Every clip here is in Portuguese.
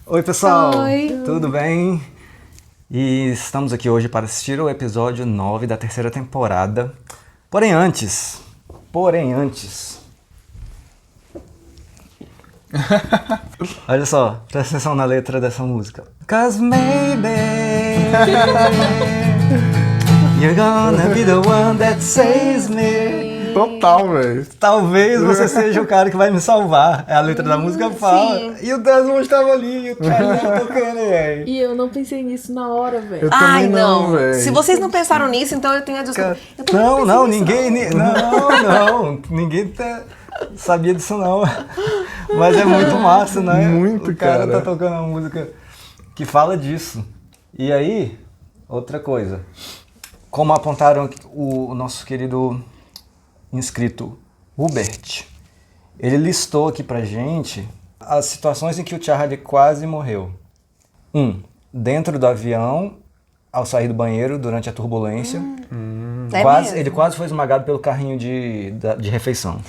Oi, pessoal! Oi. Tudo bem? E estamos aqui hoje para assistir o episódio 9 da terceira temporada. Porém antes... Olha só, presta atenção na letra dessa música. 'Cause maybe you're gonna be the one that saves me. Total, velho. Talvez você seja o cara que vai me salvar. É a letra da música fala. Sim. E o Desmond estava ali, e o Charlie tava tocando, velho. E eu não pensei nisso na hora, velho. Eu Ai, também não, velho. Se vocês não pensaram nisso, então eu tenho a desculpa. Eu também Não, pensei não, nisso, ninguém. Não, ninguém sabia disso não. Mas é muito massa, né? Muito, o cara. cara. Tá tocando uma música que fala disso. E aí, outra coisa. Como apontaram o nosso querido inscrito Hubert, ele listou aqui pra gente as situações em que o Charlie quase morreu. 1. Dentro do avião, ao sair do banheiro durante a turbulência. É mesmo? Ele quase foi esmagado pelo carrinho de refeição.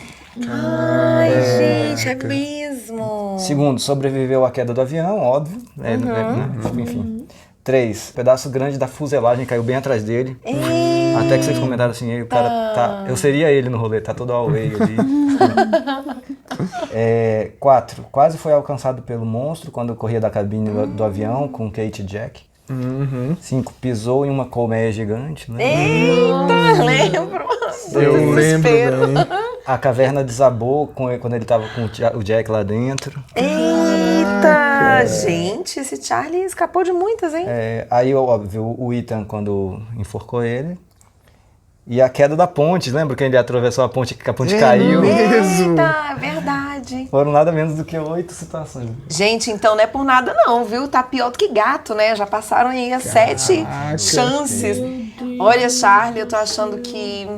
Ai, gente, é mesmo. 2. Sobreviveu à queda do avião, óbvio. Enfim. 3. Pedaço grande da fuselagem caiu bem atrás dele. Até que vocês comentaram assim, o cara tá... Eu seria ele no rolê, tá todo away ali. 4. Quase foi alcançado pelo monstro quando corria da cabine do avião com Kate e Jack. 5. Pisou em uma colmeia gigante, né? Eita, lembro. Eu lembro bem. A caverna desabou quando ele tava com o Jack lá dentro. Eita, gente, esse Charlie escapou de muitas, hein? Aí, óbvio, o Ethan quando enforcou ele. E a queda da ponte, lembra que ele atravessou a ponte que a ponte caiu? mesmo. Eita, verdade. Foram nada menos do que 8 situações. Gente, então não é por nada não, viu? Tá pior do que gato, né? Já passaram aí as 7 chances. Olha, Charlie, eu tô achando que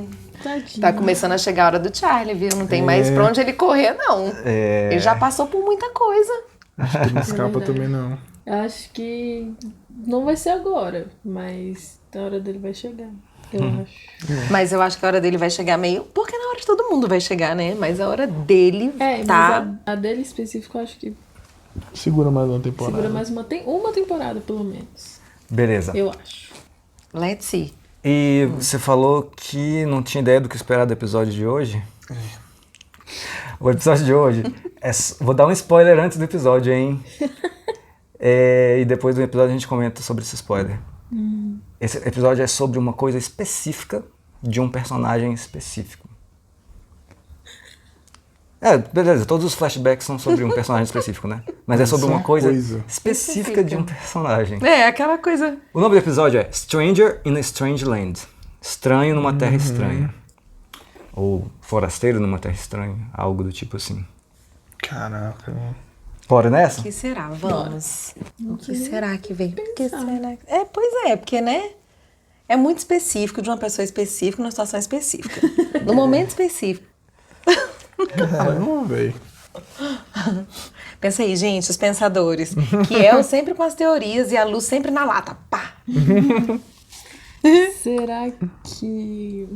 Tadinho. tá começando a chegar a hora do Charlie, viu? Não tem mais pra onde ele correr, não. Ele já passou por muita coisa. Acho que não escapa também, não. Eu acho que não vai ser agora, mas a hora dele vai chegar. Eu acho. Mas eu acho que a hora dele vai chegar meio... Porque na hora de todo mundo vai chegar, né? Mas a hora dele tá... Mas a dele específico eu acho que Segura mais uma temporada. segura mais uma temporada, pelo menos. Beleza. Eu acho. Let's see. E você falou que não tinha ideia do que esperar do episódio de hoje? O episódio de hoje vou dar um spoiler antes do episódio, hein? E depois do episódio a gente comenta sobre esse spoiler. Esse episódio é sobre uma coisa específica de um personagem específico. Beleza, todos os flashbacks são sobre um personagem específico, né? Mas é sobre uma coisa específica de um personagem. Aquela coisa... O nome do episódio é Stranger in a Strange Land. Estranho numa terra estranha. Ou forasteiro numa terra estranha. Algo do tipo assim. Caraca. Bora nessa? O que será? Vamos. O que será que vem? Pois é, porque, né? É muito específico de uma pessoa específica, numa situação específica. No momento específico. Não, velho. Pensa aí, gente, os pensadores. Que eu sempre com as teorias e a luz sempre na lata. Pá! Será que...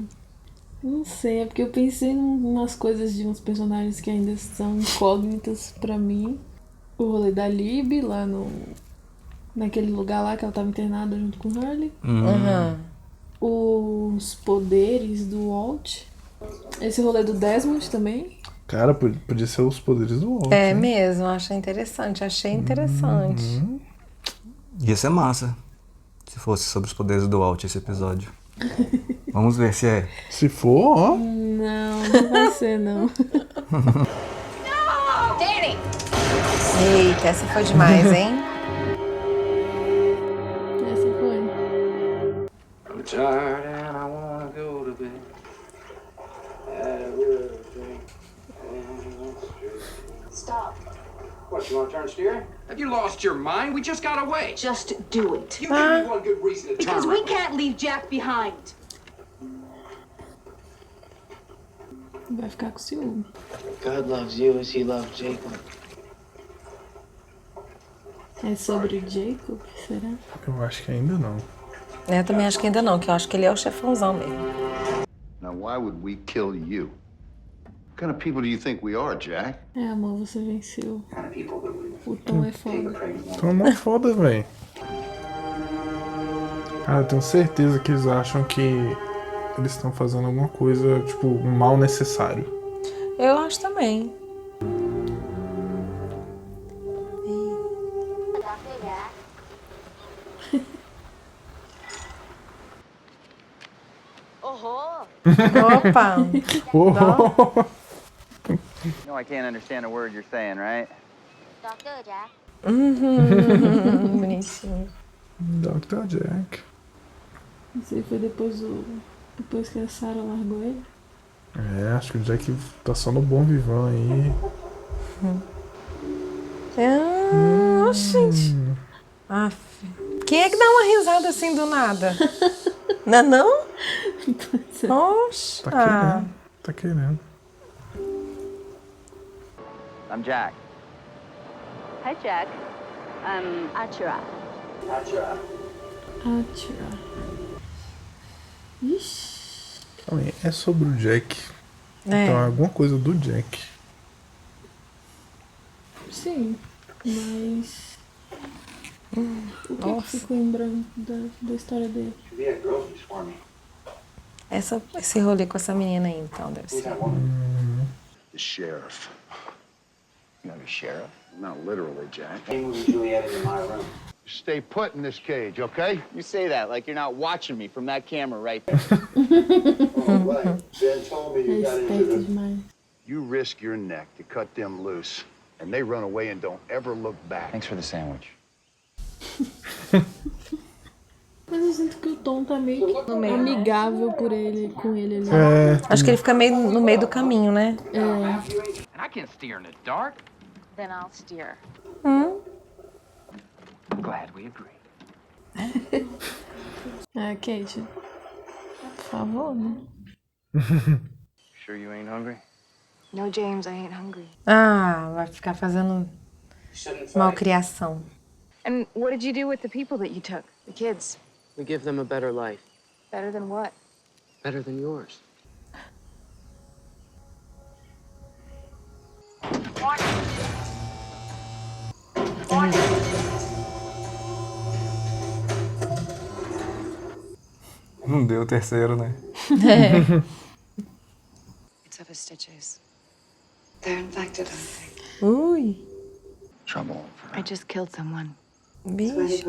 Não sei, é porque eu pensei em umas coisas de uns personagens que ainda são incógnitas pra mim. O rolê da Lib, lá naquele lugar lá que ela tava internada junto com o Hurley. Os poderes do Walt. Esse rolê do Desmond também. Cara, podia ser os poderes do Walt. É mesmo, achei interessante. Ia ser massa se fosse sobre os poderes do Walt esse episódio. Vamos ver se é. Se for, ó. Não vai ser, não. Danny! Eita, essa foi demais, hein? Essa foi. I'm tired and I wanna go to bed. Have a drink and Stop. What, you wanna turn steering? Have you lost your mind? We just got away. Just do it. You give me one good reason to turn Because we around. can't leave Jack behind. Vai ficar com ciúme. God loves you as he loved Jacob. É sobre o Jacob, será? Eu acho que ainda não. Eu também acho que ainda não, que eu acho que ele é o chefãozão mesmo. Now, why would we kill you? What kind of people do you think we are, Jack? É, amor, você venceu. Kind of people that would O tom é foda. Então é mó foda, velho. Cara, eu tenho certeza que eles acham que eles estão fazendo alguma coisa, tipo, um mal necessário. Eu acho também. Opa! Oh, No, I can't understand a word you're saying, right? Dr. Jack. Bonitinho. Dr. Jack. Isso aí foi depois que a Sarah largou ele. É, acho que o Jack tá só no bom vivão aí. Ah, gente. Aff. Quem é que dá uma risada assim do nada? Não é não? Oxe. Tá querendo. Tá querendo. I'm Jack. Hi, Jack. I'm Achira. Atira. Ixi. Calma aí, é sobre o Jack. É. Então é alguma coisa do Jack. Sim, mas. O que eu fico lembrando da história dele? We had groceries for me. Esse rolê com essa menina aí, então, deve ser. The sheriff. You know the sheriff? Not literally, Jack. Came with Juliet in my room. Stay put in this cage, okay? You say that like you're not watching me from that camera right there. Oh, right. Ben told me you got into Respeito the... demais. You risk your neck to cut them loose, and they run away and don't ever look back. Thanks for the sandwich. Mas eu sinto que o Tom tá meio que amigável com ele ali. É, Acho que ele fica meio no meio do caminho, né? É. And I can't steer in the dark. Then I'll steer. I'm glad we agree. Kate, por favor, né? Sure you ain't hungry? No, James, I ain't hungry. Ah, vai ficar fazendo malcriação. And what did you do with the people that you took? The kids? We give them a better life. Better than what? Better than yours. Não deu o terceiro, né? It's of his stitches. They're infected, I think. Ui, Trouble. I just killed someone. bicho.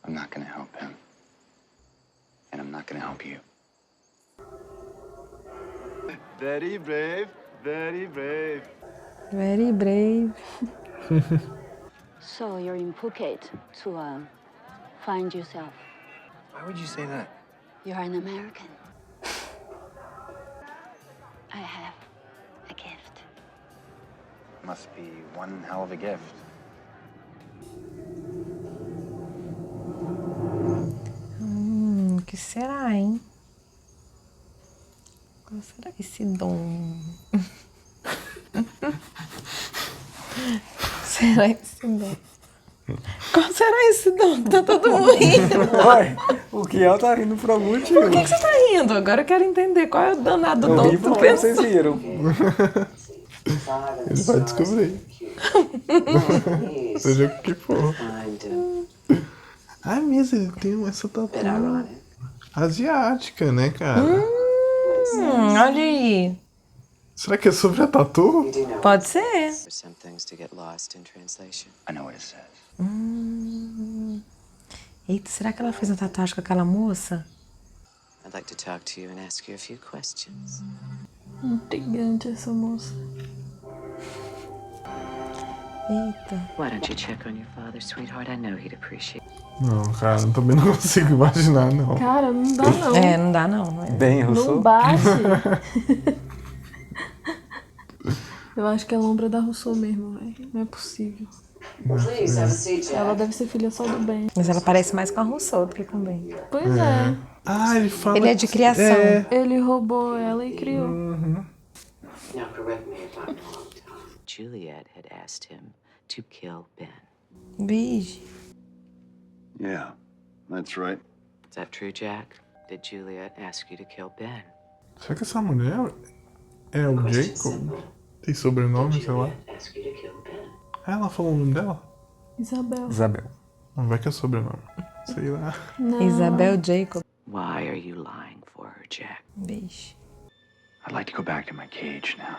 I'm not gonna help him. And I'm not gonna help you. Very brave, very brave. Very brave. So you're in Phuket to find yourself. Why would you say that? You're an American. I have a gift. Must be one hell of a gift. O que será, hein? Qual será esse dom? Será esse dom? Qual será esse dom? Tá todo mundo rindo. Ué, o Kiel tá rindo por algum motivo. Por que você tá rindo? Agora eu quero entender qual é o danado Eu dom ri que tu porque pensou. vocês viram. ele vai descobrir. Seja o que for. Ah, mesmo, ele tem essa tatuagem asiática, né, cara? Olha aí. Será que é sobre a tatu? Pode ser. Some things to get lost in translation. I know what it says. Eita, será que ela fez a tatuagem com aquela moça? I'd like to talk to you and ask you a few questions. Intrigante essa moça. Eita. Why don't you check on your father, sweetheart? I know he'd appreciate. Não, cara, eu também não consigo imaginar, não. Cara, não dá não. É, não dá não. Bem, Não Rousseau. bate. Eu acho que é a lombra da Rousseau mesmo, velho. Não é possível. Ela deve ser filha só do bem. Mas ela parece mais com a Rousseau do que com o Ben. Pois é. Ah, ele fala. Ele é de criação. É. Ele roubou ela e criou. Now correct me if I'm wrong. Juliet had asked him to kill Ben. Vixe. Yeah, that's right. Is that true, Jack? Did Juliet ask you to kill Ben? Será que essa mulher É o Jacob? Tem sobrenome, sei lá. Ela falou o nome dela? Isabel. Isabel. Não vai que é sobrenome. Sei lá. Não. Isabel Jacob. Why are you lying for her, Jack? Vixe. I'd like to go back to my cage now.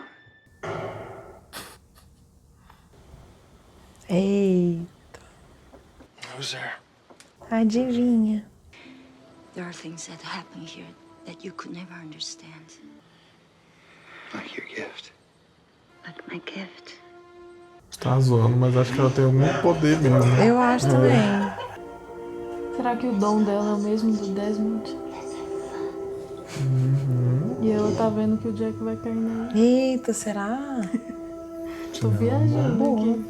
Eita. Who's there? Adivinha. There are things that happen here that you could never understand. Like your gift. Like my gift. Você tá zoando, mas acho que ela tem algum poder mesmo. Eu acho também. Será que o dom dela é o mesmo do Desmond? E ela tá vendo que o Jack vai cair nela. Eita, será? Tô viajando aqui.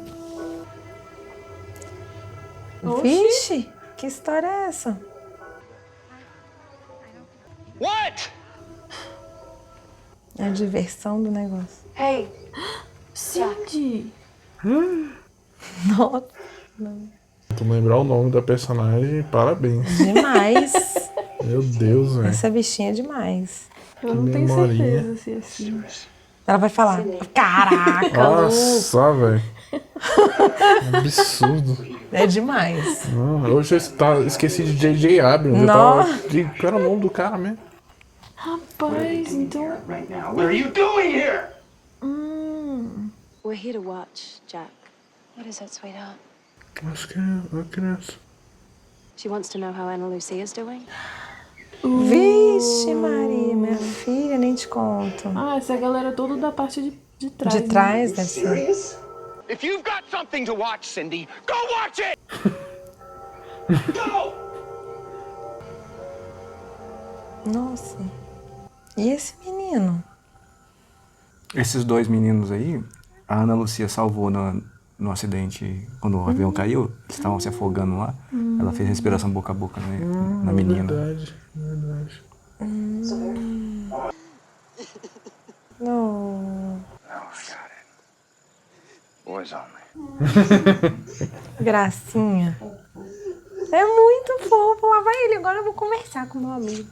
Vixe, que história é essa? What? É a diversão do negócio. Hey, Cindy! Nossa. Tu lembrar o nome da personagem, parabéns. Demais. Meu Deus, velho. Essa bichinha é demais. Eu não tenho memorinha. certeza se é assim. Ela vai falar. Caraca, Nossa, velho. Absurdo. é demais. Hoje eu esqueci de J.J. Abrams. Qual era o nome do cara mesmo? Rapaz, então... Right now. What are you doing here? We're here to watch, Jack. what is it, sweetheart? Acho que é uma criança. She wants to know how Anna Lucy is doing. Vixe, Maria, minha filha, nem te conto. Ah, essa é a galera toda da parte de trás. De né? trás, deve ser. If you've got something to watch, Cindy, go watch it! Go! Nossa. E esse menino? Esses dois meninos aí, a Ana Lucia salvou no acidente, quando o avião caiu, eles estavam se afogando lá. Ela fez respiração boca a boca na menina. Verdade. Não. Oh, got it. Boys only. Gracinha. É muito fofo. Lá vai ele. Agora eu vou conversar com meu amigo.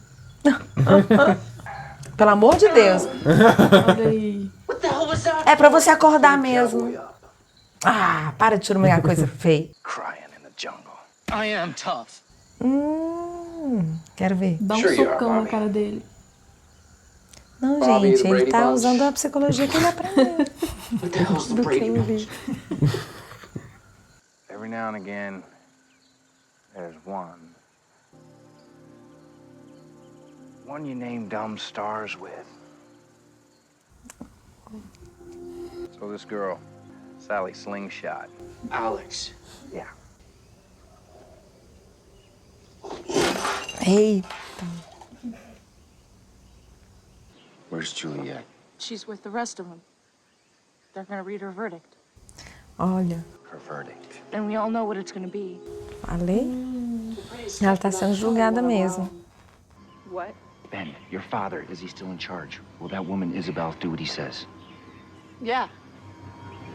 Pelo amor de Deus. Olha aí. É pra você acordar mesmo. Ah, para de churumear coisa feia. Crying in the jungle. I am tough. Quero ver. Dá um Sure you are, socão na Bobby. cara dele. Não, Bobby, gente, the ele Brady tá Bunch. usando a psicologia que ele aprendeu. What the hell's the Brady Bunch? Every now and again, there's one. One you name dumb stars with. So this girl, Sally Slingshot. Alex. Yeah. Eita. Where's Juliet? She's with the rest of them. They're gonna read her verdict. Olha, Her verdict. And we all know what it's gonna be. falei? Ela tá sendo julgada mesmo. What? Ben, your father, is he still in charge? Will that woman Isabel do what he says? Yeah.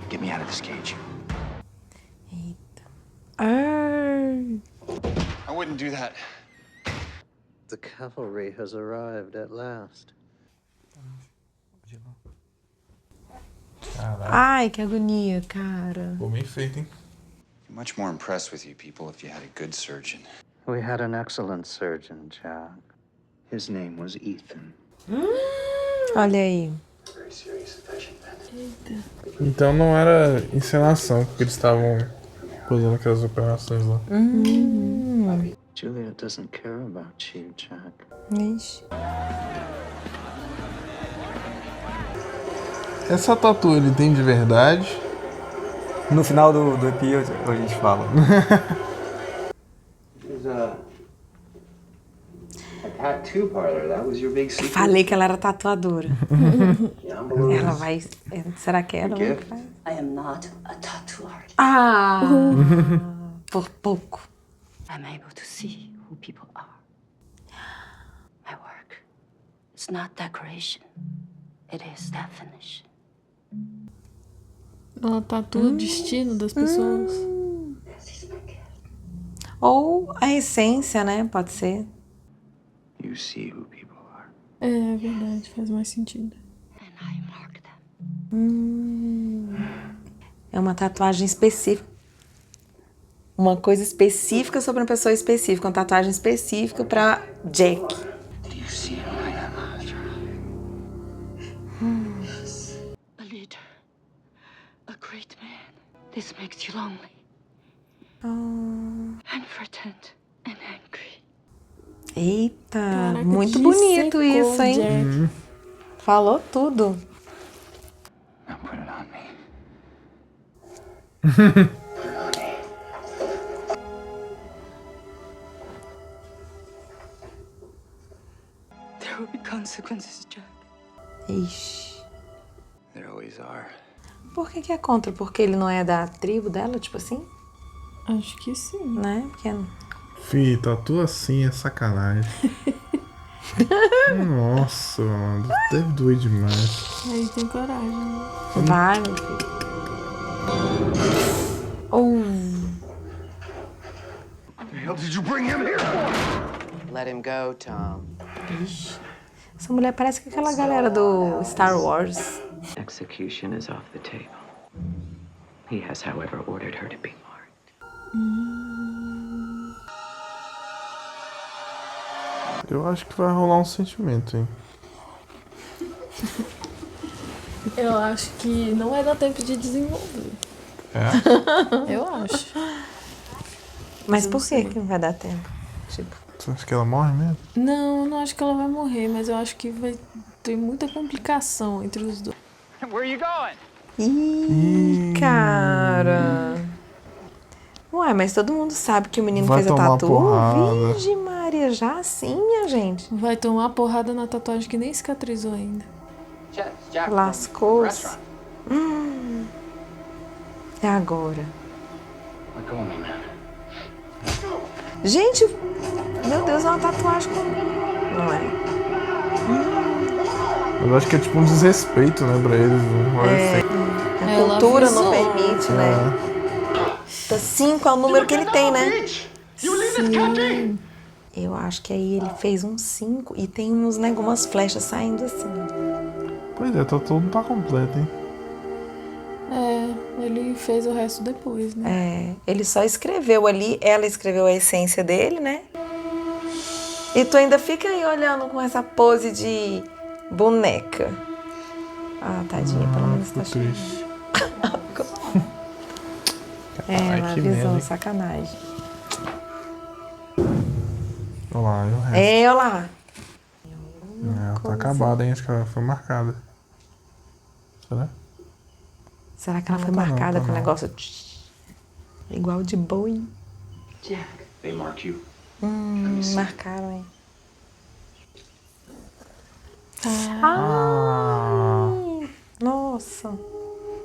Get me out of this cage. Ai. I wouldn't do that. The cavalry has arrived at last. Ai, que agonia, cara. Ficou bem feito, hein? I'm much more impressed with you people if you had a good surgeon. We had an excellent surgeon, Jack. His name was Ethan. Olha aí. Very serious infection, Ben. Então não era encenação, porque eles estavam fazendo aquelas operações lá. Juliet doesn't care about you, Jack. Ixi. Essa tatu ele tem de verdade? No final do episódio a gente fala. There's a tattoo parlor. That was your big secret. Falei que ela era tatuadora. Yeah, I'm Ela vai. Será que ela? Gift. I am not a tattoo artist. Ah! Por pouco. I'm able to see who people are. My work. It's not decoration. It is definition. Ela tatua o destino das pessoas. This is my gift. Ou a essência, né? Pode ser. You see who people are. É verdade, faz mais sentido. And É uma tatuagem específica. Uma coisa específica sobre uma pessoa específica. Uma tatuagem específica pra Jack. Do you see him like that, Astra? A leader. A great man. This makes you lonely. And frightened and angry. Eita, Caraca, muito que bonito secou, isso, hein? Jack. Falou tudo. Now put it on me. There will be consequences, Jack. Ixi. There always are. Por que é contra? Porque ele não é da tribo dela, tipo assim? Acho que sim. Né? Porque... Fih, tatua assim é sacanagem. Nossa, mano. Deve doer demais. Aí tem coragem, né? Vai, meu filho. What the hell did you bring him here for? Let him go, Tom. Ixi. Essa mulher parece que aquela galera do Star Wars. Execution is off the table. He has, however, ordered her to be marked. Eu acho que vai rolar um sentimento, hein? Eu acho que não vai dar tempo de desenvolver. É? Eu acho. Mas por que não vai dar tempo? Tipo... Você acha que ela morre mesmo? Não, eu não acho que ela vai morrer, mas eu acho que vai ter muita complicação entre os dois. Where are you going? Ih, cara. Ué, mas todo mundo sabe que o menino Vai fez a tomar tatu. porrada. Virgem Maria, já assim, minha gente. Vai tomar porrada na tatuagem que nem cicatrizou ainda. Lascou-se. É agora. Let go of me, man. Gente, meu Deus, é uma tatuagem comum. Não é? Eu acho que é tipo um desrespeito, né, pra eles. A cultura não permite, né? É. 5 é o número que ele tem, né? Sim. Eu acho que aí ele fez um 5 e tem uns, né, algumas flechas saindo assim. Pois é, todo não tá completo, hein? É, ele fez o resto depois, né? É, ele só escreveu ali, ela escreveu a essência dele, né? E tu ainda fica aí olhando com essa pose de boneca. Ah, tadinha, pelo menos tá triste. É, Ai, uma que visão, merda. sacanagem. Olha lá, e o resto? É, olha lá. Ela tá acabada, hein? Acho que ela foi marcada. Será? Será que ela Não, foi tá não, marcada tá com o não. negócio igual de boi? Jack. They mark you. Marcaram, hein? Ah. Nossa.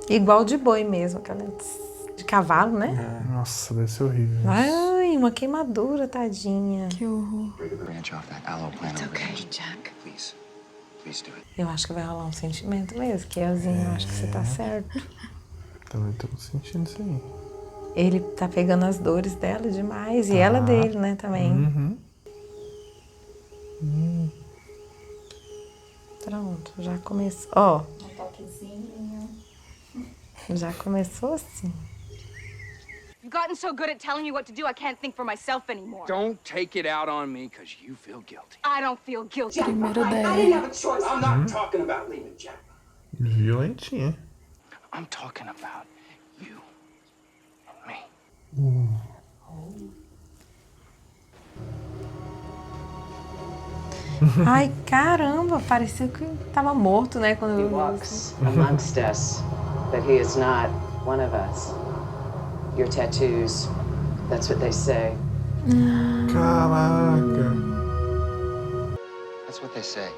Igual de boi mesmo, aquela de cavalo, né? Nossa, deve ser horrível. Ai, uma queimadura, tadinha. Que horror. Branch off that aloe plant over there. Jack. Please. Please do it. Eu acho que vai rolar um sentimento mesmo, Kielzinho, eu acho que você tá certo. Também tô sentindo isso aí. Ele tá pegando as dores dela demais, e ela dele, né, também. Uhum. Pronto, já começou. Ó. Já começou assim. You've gotten so good at telling me what to do, I can't think for myself anymore. Don't take it out on me because you feel guilty. I don't feel guilty. Primeiro I didn't dela. have a choice. I'm not talking about leaving Jack. Violentinha. I'm talking about you and me. Ai, caramba, parecia que tava morto, né, quando He eu vi walks isso. amongst us, but he is not one of us. Your tattoos, that's what they say. Caraca. That's what they say.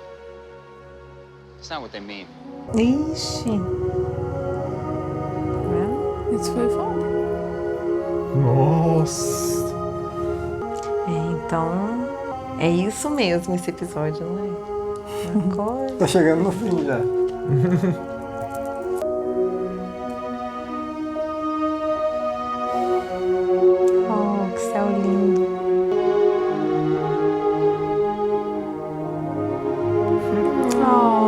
It's not what they mean. Ixi. Isso foi foda. Nossa. Então, é isso mesmo esse episódio, não é? Agora... Tá chegando no fim já. Oh, que céu lindo. Oh.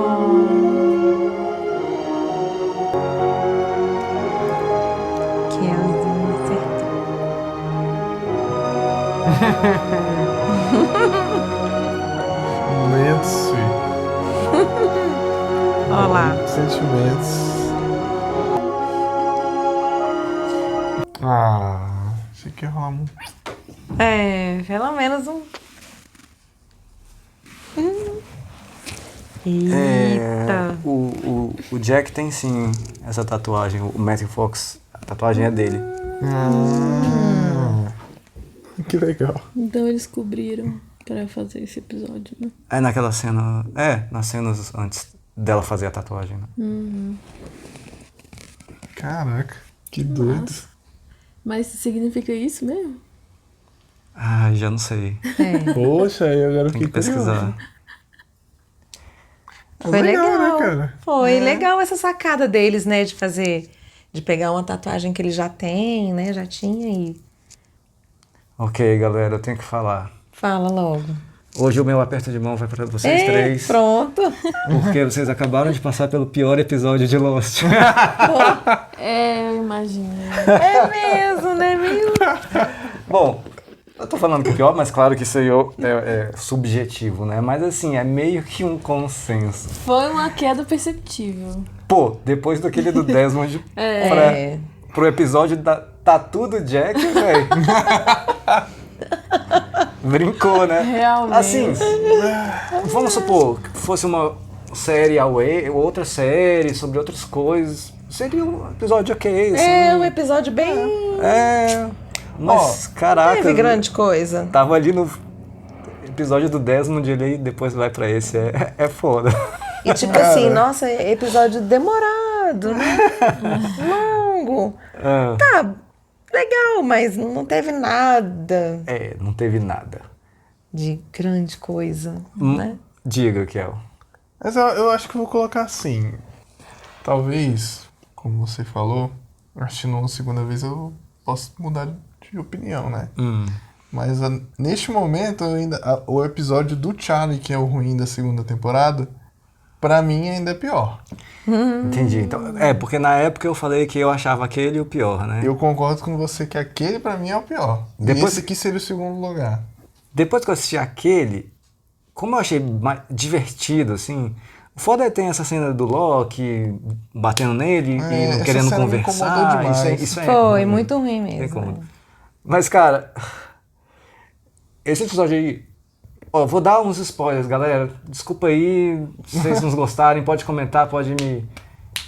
Momentos, Olha lá. sentimentos. Ah, achei que ia rolar muito. Pelo menos um. É, Eita. o Jack tem sim essa tatuagem, o Matthew Fox, a tatuagem é dele. Que legal. Então eles cobriram pra fazer esse episódio, né? É naquela cena, nas cenas antes dela fazer a tatuagem, né? Uhum. Caraca, que doido. Mas significa isso mesmo? Ai, já não sei. Poxa, aí agora eu Tem que fiquei curioso. pesquisar. Foi legal, né, cara? Foi legal essa sacada deles, né? De pegar uma tatuagem que ele já tem, né? Já tinha e... Ok, galera, eu tenho que falar. Fala logo. Hoje o meu aperto de mão vai para vocês três. Pronto. Porque vocês acabaram de passar pelo pior episódio de Lost. Eu imagino. É mesmo, né, meu? Bom, eu tô falando que é pior, mas claro que isso aí é subjetivo, né? Mas assim, é meio que um consenso. Foi uma queda perceptível. Pô, depois daquele do Desmond pro episódio da Tatu do Jack, velho. Brincou, né? Realmente. Assim, vamos supor que fosse uma série away, outra série sobre outras coisas. Seria um episódio ok, assim. Um episódio bem... Mas, caraca... Teve grande coisa. Tava ali no episódio do Desmond, ele depois vai pra esse. É foda. E tipo assim, nossa, episódio demorado, né? Longo. Tá, legal, mas não teve nada. Não teve nada. De grande coisa, né? Diga, Kel. Mas eu acho que eu vou colocar assim. Talvez, como você falou, assistindo uma segunda vez eu posso mudar de opinião, né? Mas neste momento, o episódio do Charlie, que é o ruim da segunda temporada, pra mim ainda é pior. Entendi. Então, porque na época eu falei que eu achava aquele o pior, né? Eu concordo com você que aquele pra mim é o pior. Depois, e esse aqui seria o segundo lugar. Depois que eu assisti aquele, como eu achei mais divertido, assim... O foda é ter essa cena do Loki batendo nele e não querendo conversar. Isso Foi muito ruim mesmo. Mas, cara, esse episódio aí... Ó, vou dar uns spoilers, galera. Desculpa aí, se vocês não gostarem, pode comentar, pode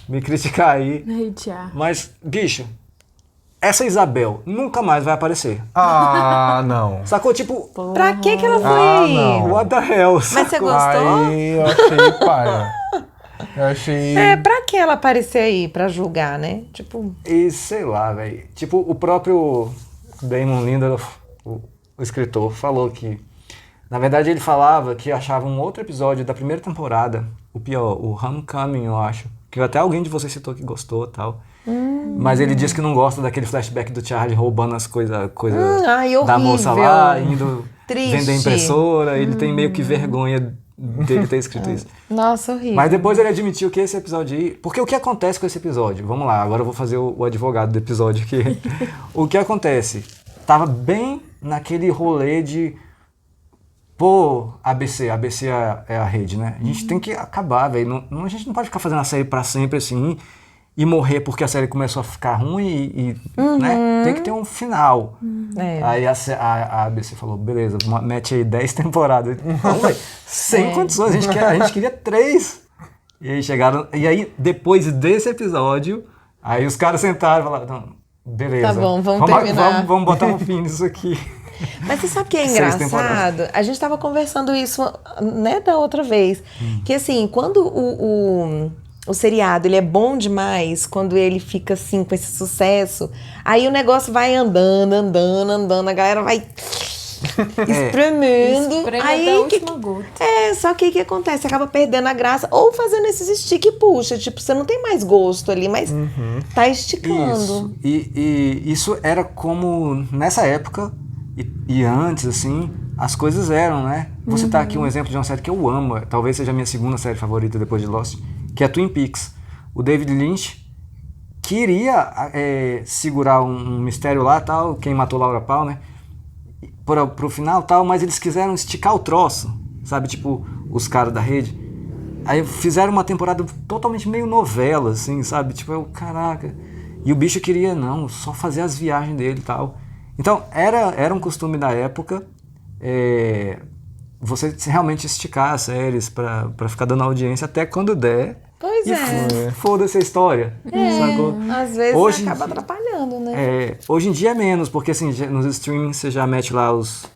me criticar aí. Hatear. Mas, bicho, essa Isabel nunca mais vai aparecer. Não. Sacou? Tipo, pra que ela foi aí? Não. What the hell? Mas você gostou? Aí eu achei paia. Eu achei... Pra que ela aparecer aí? Pra julgar, né? Tipo... E sei lá, velho. Tipo, o próprio Damon Lindelof, o escritor, falou que... Na verdade, ele falava que achava um outro episódio da primeira temporada, o pior, o Homecoming, eu acho. Que até alguém de vocês citou que gostou e tal. Mas ele disse que não gosta daquele flashback do Charlie roubando as coisas da moça lá, indo vender impressora. Ele tem meio que vergonha dele ter escrito isso. Nossa, horrível. Mas depois ele admitiu que esse episódio aí... Porque o que acontece com esse episódio? Vamos lá, agora eu vou fazer o advogado do episódio aqui. O que acontece? Tava bem naquele rolê de... Pô, ABC é a rede, né? A gente tem que acabar, velho. A gente não pode ficar fazendo a série pra sempre assim e morrer porque a série começou a ficar ruim né? Tem que ter um final. Aí a ABC falou, beleza, mete aí 10 temporadas. Não, velho, sem condições, a gente queria 3. E aí chegaram... E aí, depois desse episódio, aí os caras sentaram e falaram, não, beleza. Tá bom, vamos terminar. Vamos botar um fim nisso aqui. Mas você sabe o que é engraçado? A gente tava conversando isso, né, da outra vez. Que assim, quando o seriado ele é bom demais, quando ele fica assim, com esse sucesso, aí o negócio vai andando, a galera vai espremendo. Espreme aí até a última gota. Só que o que acontece? Você acaba perdendo a graça ou fazendo esses estica e puxa. Tipo, você não tem mais gosto ali, mas tá esticando. Isso. E isso era como nessa época... E antes, assim, as coisas eram, né? Vou citar aqui um exemplo de uma série que eu amo, talvez seja a minha segunda série favorita depois de Lost, que é Twin Peaks. O David Lynch queria segurar um mistério lá, tal, quem matou Laura Palmer, pro final e tal, mas eles quiseram esticar o troço, sabe? Tipo, os caras da rede. Aí fizeram uma temporada totalmente meio novela, assim, sabe? Tipo, caraca. E o bicho queria, não, só fazer as viagens dele e tal. Então, era um costume da época você realmente esticar as séries pra ficar dando audiência até quando der. Pois é. Foda-se a história. Sacou? Às vezes Hoje acaba atrapalhando, né? Hoje em dia é menos, porque assim, nos streamings você já mete lá os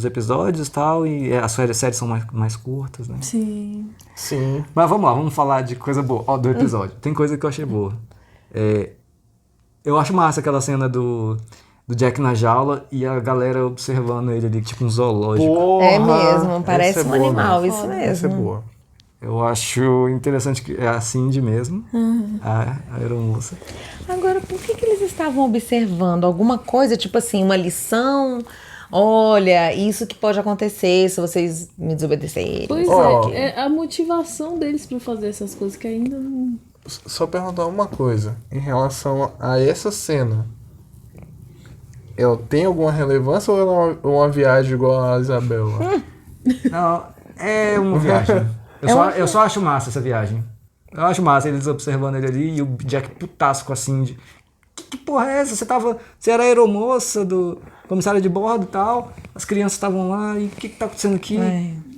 episódios e tal, e as séries são mais curtas, né? Sim. Mas vamos lá, vamos falar de coisa boa do episódio. Tem coisa que eu achei boa. Eu acho massa aquela cena do Jack na jaula e a galera observando ele ali, tipo um zoológico. Porra, É mesmo, parece um animal, isso mesmo. Essa é boa. Eu acho interessante que é a Cindy mesmo, a aeromoça. Agora, por que eles estavam observando alguma coisa, tipo assim, uma lição? Olha, isso que pode acontecer se vocês me desobedecerem. Pois é a motivação deles pra fazer essas coisas que ainda não... Só perguntar uma coisa em relação a essa cena. Ela tem alguma relevância ou ela é uma viagem igual a Isabel? Não, é uma viagem. Eu só acho massa essa viagem. Eu acho massa eles observando ele ali e o Jack putaço com a Cindy. Que porra é essa? Você era a aeromoça do comissário de bordo e tal, as crianças estavam lá, e o que tá acontecendo aqui?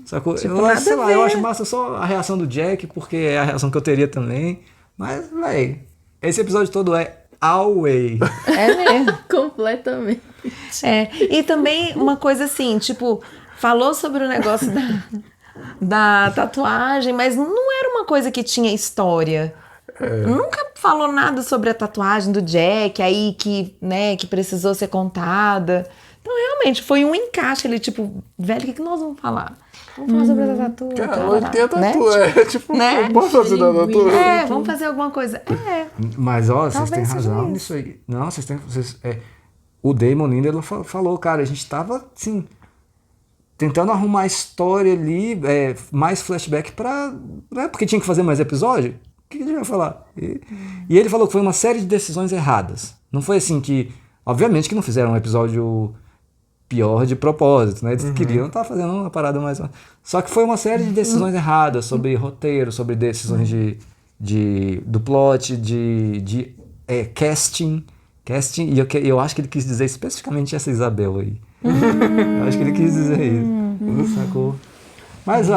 Sacou? Tipo, Eu acho massa só a reação do Jack, porque é a reação que eu teria também. Mas, véi, esse episódio todo é away. É mesmo. Completamente. E também uma coisa assim, tipo, falou sobre o negócio da tatuagem, mas não era uma coisa que tinha história. Nunca falou nada sobre a tatuagem do Jack, aí que precisou ser contada. Então, realmente, foi um encaixe ali, tipo, velho, o que nós vamos falar? Vamos falar sobre a tatu. Cara, hoje tem a tatu, né? tipo, né? eu posso fazer da tatu? Vamos fazer alguma coisa. Mas, ó, vocês Talvez têm seja razão isso. nisso aí. Não, o Damon Lindelof falou, cara, a gente tava, assim, tentando arrumar a história ali, mais flashback porque tinha que fazer mais episódio. O que a gente vai falar? E ele falou que foi uma série de decisões erradas. Não foi assim que... Obviamente que não fizeram um episódio pior de propósito, né? Eles queriam estar fazendo uma parada mais... Só que foi uma série de decisões erradas sobre roteiro, sobre decisões do plot, de casting. E eu acho que ele quis dizer especificamente essa Isabel aí. Eu acho que ele quis dizer isso. Sacou? Mas,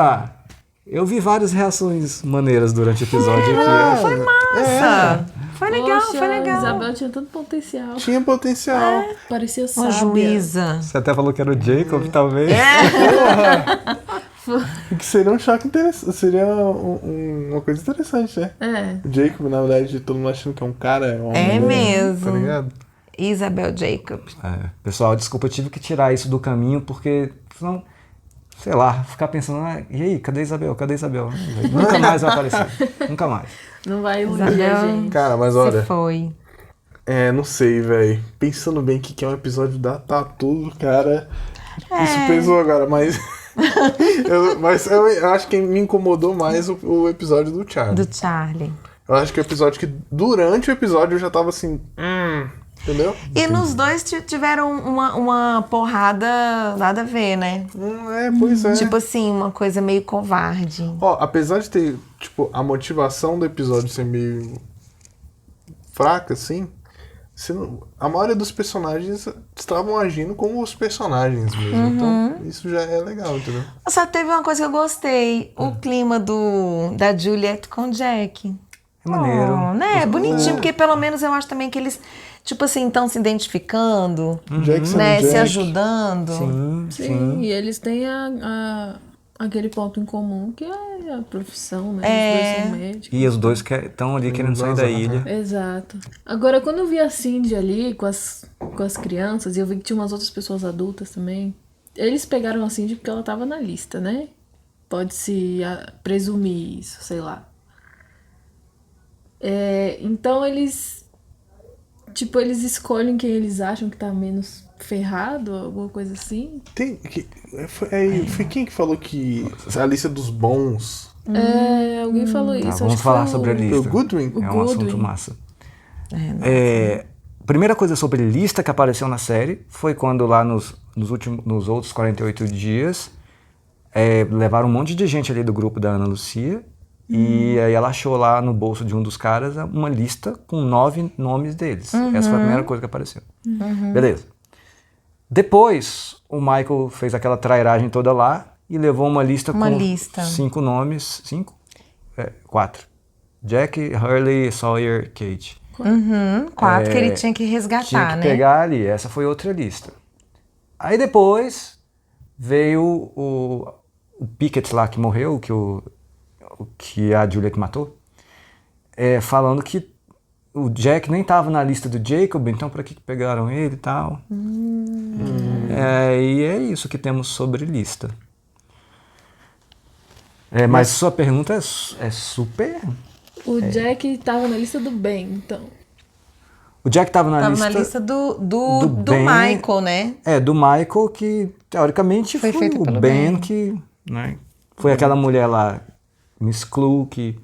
eu vi várias reações maneiras durante o episódio aqui. Foi massa! Foi legal, Poxa, foi legal. A Isabel tinha tanto potencial. Tinha potencial. Parecia Uma sábia. juíza. Você até falou que era o Jacob, talvez. Que seria um choque interessante. Seria uma coisa interessante, né? O Jacob, na verdade, todo mundo achando que é um cara. É uma mulher, mesmo. Tá ligado? Isabel Jacob. Pessoal, desculpa, eu tive que tirar isso do caminho, porque senão, sei lá, ficar pensando, e aí, cadê Isabel? Cadê Isabel? Nunca mais vai aparecer. Nunca mais. Não vai iludir a gente. Cara, mas olha... Você foi. Não sei, velho. Pensando bem que é um episódio da tatu, cara... Isso pesou agora, mas... eu acho que me incomodou mais o episódio do Charlie. Do Charlie. Eu acho que é o episódio que, durante o episódio, eu já tava assim... entendeu? E nos dois tiveram uma porrada nada a ver, né? Pois é. Tipo assim, uma coisa meio covarde. Ó, apesar de ter, tipo, a motivação do episódio ser meio fraca, assim, a maioria dos personagens estavam agindo como os personagens mesmo. Então, isso já é legal, entendeu? Só teve uma coisa que eu gostei. O clima da Juliet com o Jack. É maneiro. Né? É bonitinho, porque pelo menos eu acho também que eles, tipo assim, estão se identificando, né? Se ajudando. Sim, e eles têm aquele ponto em comum que é a profissão, né? Os dois são médicos. E os dois estão ali querendo sair da ilha. Exato. Agora, quando eu vi a Cindy ali com as crianças, e eu vi que tinha umas outras pessoas adultas também, eles pegaram a Cindy porque ela tava na lista, né? Pode-se presumir isso, sei lá. Então eles escolhem quem eles acham que tá menos ferrado, alguma coisa assim. Foi quem que falou que a lista dos bons... Alguém falou isso. Vamos falar sobre a lista. O Goodwin? É um assunto massa. primeira coisa sobre lista que apareceu na série foi quando lá nos outros 48 dias levaram um monte de gente ali do grupo da Ana Lucia e aí ela achou lá no bolso de um dos caras uma lista com 9 nomes deles. Essa foi a primeira coisa que apareceu. Beleza. Depois, o Michael fez aquela trairagem toda lá e levou uma lista com 5 nomes. 5? 4. Jack, Hurley, Sawyer, Kate. 4 que ele tinha que resgatar, tinha que né? pegar ali. Essa foi outra lista. Aí depois veio o Pickett lá que morreu, que a Juliet matou, falando que o Jack nem estava na lista do Jacob, então para que pegaram ele e tal. E é isso que temos sobre lista. Mas sua pergunta é super... O Jack tava na lista do Ben, então. O Jack tava na lista do Michael, né? Do Michael, que teoricamente foi feito o pelo Ben que... Né, foi aquela mulher lá, Miss Clue, que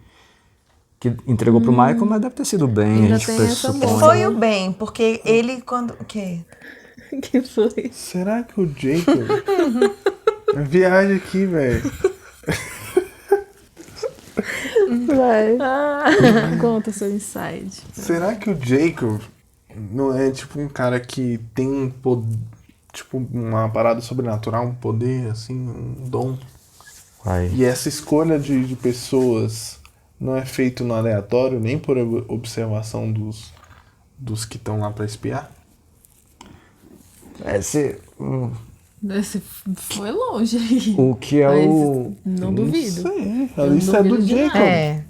entregou pro Michael, mas deve ter sido o Ben, Ainda a gente tem essa pressupõe. Foi o Ben, porque ele quando... O quê? Que foi? Será que o Jacob... Viagem aqui, velho. Vai. Conta seu inside. Será que o Jacob não é tipo um cara que tem um poder, tipo uma parada sobrenatural, um poder, assim, um dom? E essa escolha de pessoas não é feito no aleatório, nem por observação dos que estão lá pra espiar? Esse foi longe aí. O que é o... Não duvido. A lista é do Jacob.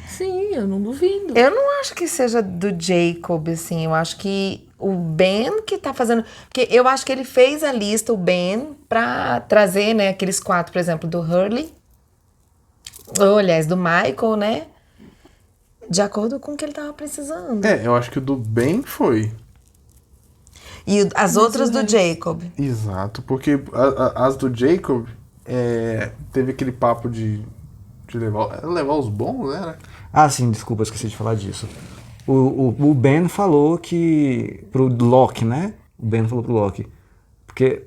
Sim, eu não duvido. Eu não acho que seja do Jacob, assim. Eu acho que o Ben que tá fazendo... Porque eu acho que ele fez a lista, o Ben, pra trazer, né, aqueles 4, por exemplo, do Hurley. Ou, aliás, do Michael, né? De acordo com o que ele tava precisando. Eu acho que o do Ben foi. E as outras do Jacob. Exato, porque as do Jacob teve aquele papo de levar os bons, né? Sim, desculpa, esqueci de falar disso. O Ben falou que... Pro Locke, né? O Ben falou pro Locke. Porque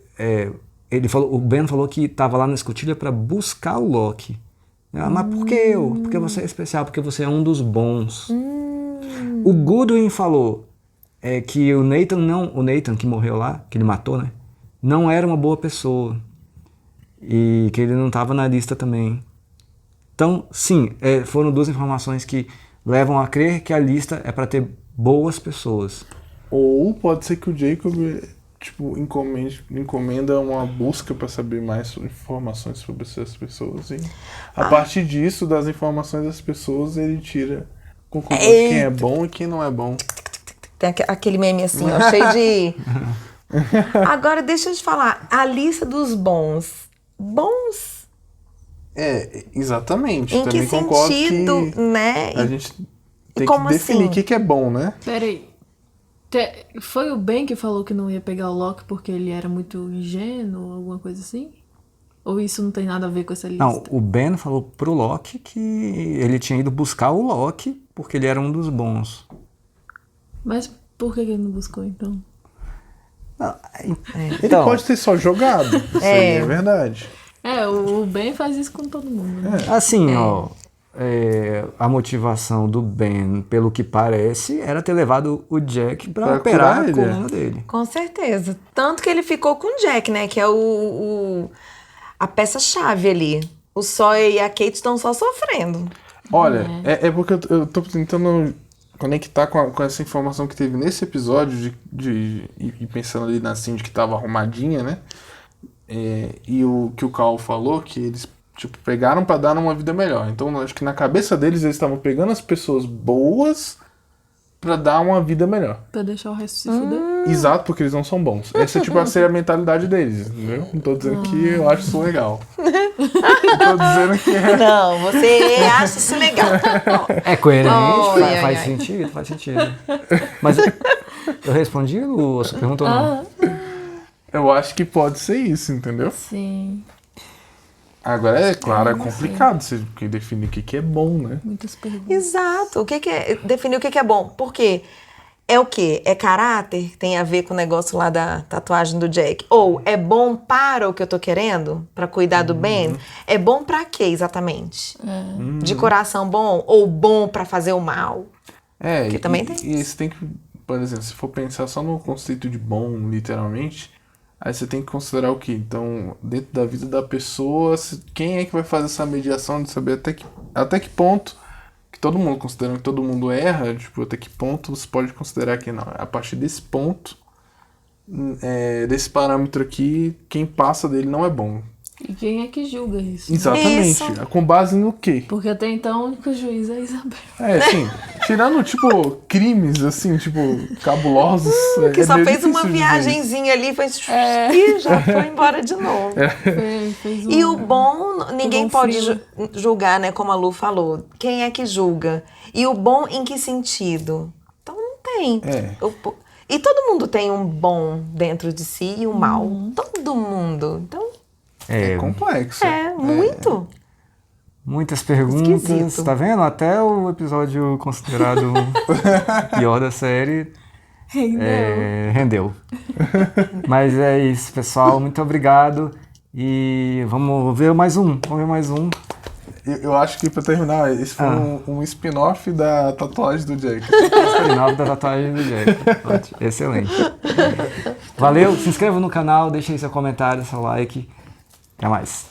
o Ben falou que tava lá na escotilha pra buscar o Locke. Mas por que eu? Porque você é especial, porque você é um dos bons. O Goodwin falou que o Nathan que morreu lá, que ele matou, né? Não era uma boa pessoa. E que ele não tava na lista também. Então, sim, foram 2 informações que levam a crer que a lista é para ter boas pessoas. Ou pode ser que o Jacob, tipo, encomenda uma busca para saber mais informações sobre essas pessoas. E a partir disso, das informações das pessoas, ele tira conclusões de quem é bom e quem não é bom. Tem aquele meme assim, ó, cheio de... Agora, deixa eu te falar. A lista dos bons. Bons? Exatamente. Em também que concordo sentido, que né? a gente tem como que definir o assim? que é bom, né? Peraí. Foi o Ben que falou que não ia pegar o Locke porque ele era muito ingênuo, alguma coisa assim? Ou isso não tem nada a ver com essa lista? Não, o Ben falou pro Locke que ele tinha ido buscar o Locke porque ele era um dos bons. Mas por que ele não buscou, então? Ele pode ter só jogado. Isso aí é verdade. O Ben faz isso com todo mundo. Né? Assim, ó... a motivação do Ben, pelo que parece, era ter levado o Jack pra operar a coluna dele. Com certeza. Tanto que ele ficou com o Jack, né? Que é a peça-chave ali. O Sawyer e a Kate estão só sofrendo. Olha, é porque eu tô tentando conectar com essa informação que teve nesse episódio e pensando ali na Cindy que tava arrumadinha, né? E o que o Carl falou, que eles tipo, pegaram pra dar uma vida melhor. Então, acho que na cabeça deles, eles estavam pegando as pessoas boas pra dar uma vida melhor. Pra deixar o resto se fuder. Exato, porque eles não são bons. Essa tipo, vai ser a mentalidade deles, entendeu? Não tô dizendo que eu acho isso legal. Tô dizendo que Não, você acha isso legal. É coerente, faz sentido. Mas eu respondi a sua pergunta ou não? eu acho que pode ser isso, entendeu? Sim. Agora, é claro, é complicado você definir o que é bom, né? Muitas perguntas. Exato. Definir o que é bom. Por quê? É o quê? É caráter? Tem a ver com o negócio lá da tatuagem do Jack? Ou é bom para o que eu tô querendo? Pra cuidar do Ben? É bom pra quê, exatamente? De coração bom? Ou bom pra fazer o mal? Que também tem e você tem que, por exemplo, se for pensar só no conceito de bom, literalmente, aí você tem que considerar o quê? Então, dentro da vida da pessoa, quem é que vai fazer essa mediação de saber até que ponto, que todo mundo, considerando que todo mundo erra, tipo, até que ponto você pode considerar que não, a partir desse ponto, desse parâmetro aqui, quem passa dele não é bom. E quem é que julga isso? Exatamente. Isso. Com base no quê? Porque até então o único juiz é a Isabel. Assim, tirando, tipo, crimes, assim, tipo, cabulosos. Que só meio fez uma difícil de ver. viagenzinha ali, fez... E já foi embora de novo. Fez E o bom, ninguém bom pode frio. julgar, né? Como a Lu falou. Quem é que julga? E o bom em que sentido? Então não tem. E todo mundo tem um bom dentro de si e um mal. Todo mundo. Então... É complexo. Muito. Muitas perguntas, Esquisito. tá vendo? Até o episódio considerado pior da série rendeu. Mas é isso, pessoal. Muito obrigado. E vamos ver mais um. Eu acho que, pra terminar, esse foi um spin-off da tatuagem do Jack. Spin-off da tatuagem do Jack. Ótimo. Excelente. Valeu, se inscreva no canal, deixe aí seu comentário, seu like. Até mais.